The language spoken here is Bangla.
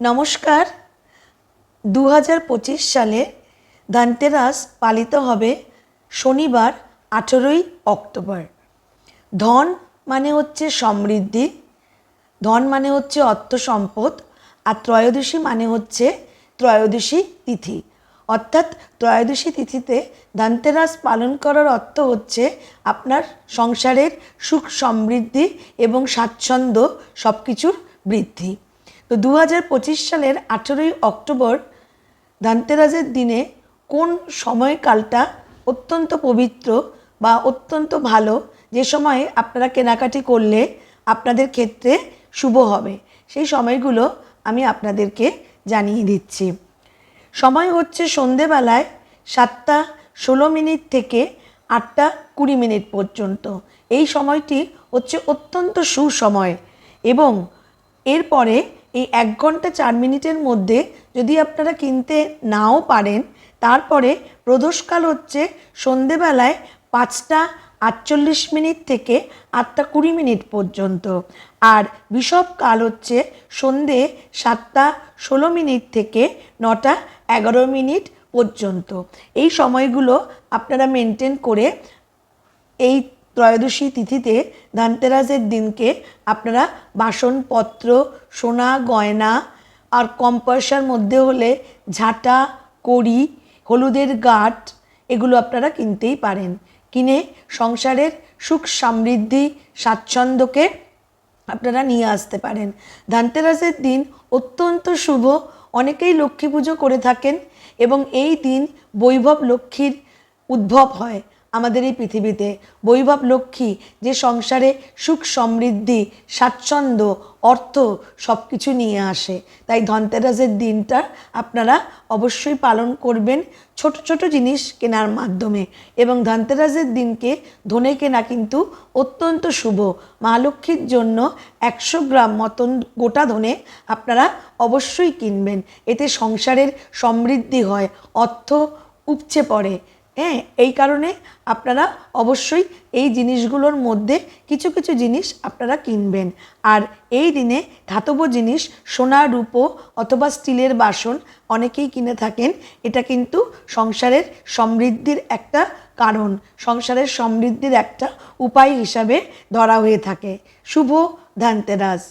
নমস্কার। 2025 সালে ধনতেরাস পালিত হবে শনিবার 18ই অক্টোবর। ধন মানে হচ্ছে সমৃদ্ধি, ধন মানে হচ্ছে অর্থ সম্পদ, আর ত্রয়োদশী মানে হচ্ছে ত্রয়োদশী তিথি। অর্থাৎ ত্রয়োদশী তিথিতে ধনতেরাস পালন করার অর্থ হচ্ছে আপনার সংসারের সুখ সমৃদ্ধি এবং স্বাচ্ছন্দ্য সব কিছুর বৃদ্ধি। তো 2025 সালের 18ই অক্টোবর ধনতেরাসের দিনে কোন সময়কালটা অত্যন্ত পবিত্র বা অত্যন্ত ভালো, যে সময়ে আপনারা কেনাকাটি করলে আপনাদের ক্ষেত্রে শুভ হবে, সেই সময়গুলো আমি আপনাদেরকে জানিয়ে দিচ্ছি। সময় হচ্ছে সন্ধেবেলায় 7:16 থেকে 8:20 পর্যন্ত। এই সময়টি হচ্ছে অত্যন্ত সুসময় এবং এরপরে এই 1 ঘন্টা 4 মিনিটের মধ্যে যদি আপনারা কিনতে নাও পারেন, তারপরে প্রদোষকাল হচ্ছে সন্ধেবেলায় 5:48 থেকে 8:20 পর্যন্ত, আর বিষবকাল হচ্ছে সন্ধে 7:16 থেকে 9:11 পর্যন্ত। এই সময়গুলো আপনারা মেনটেন করে এই ত্রয়োদশী তিথিতে ধনতেরাসের দিনকে আপনারা বাসনপত্র, সোনা গয়না, আর কম পয়সার মধ্যে হলে ঝাঁটা, কড়ি, হলুদের গাঁট, এগুলো আপনারা কিনতেই পারেন। কিনে সংসারের সুখ সমৃদ্ধি স্বাচ্ছন্দ্যকে আপনারা নিয়ে আসতে পারেন। ধনতেরাসের দিন অত্যন্ত শুভ। অনেকেই লক্ষ্মী পুজো করে থাকেন এবং এই দিন বৈভব লক্ষ্মীর উদ্ভব হয় আমাদের এই পৃথিবীতে। বৈভব লক্ষ্মী যে সংসারে সুখ সমৃদ্ধি স্বাচ্ছন্দ্য অর্থ সব কিছু নিয়ে আসে। তাই ধনতেরাসের দিনটা আপনারা অবশ্যই পালন করবেন ছোট ছোট জিনিস কেনার মাধ্যমে। এবং ধনতেরাসের দিনকে ধনে কেনা কিন্তু অত্যন্ত শুভ। মা লক্ষ্মীর জন্য 100 গ্রাম মতন গোটা ধনে আপনারা অবশ্যই কিনবেন। এতে সংসারের সমৃদ্ধি হয়, অর্থ উপচে পড়ে। এই কারণে আপনারা অবশ্যই এই জিনিসগুলোর মধ্যে কিছু কিছু জিনিস আপনারা কিনবেন। আর এই দিনে ধাতব জিনিস, সোনা রূপো অথবা স্টিলের বাসন অনেকেই কিনে থাকেন। এটা কিন্তু সংসারের সমৃদ্ধির একটা কারণ, সংসারের সমৃদ্ধির একটা উপায় হিসাবে ধরা হয়ে থাকে। শুভ ধনতেরাস।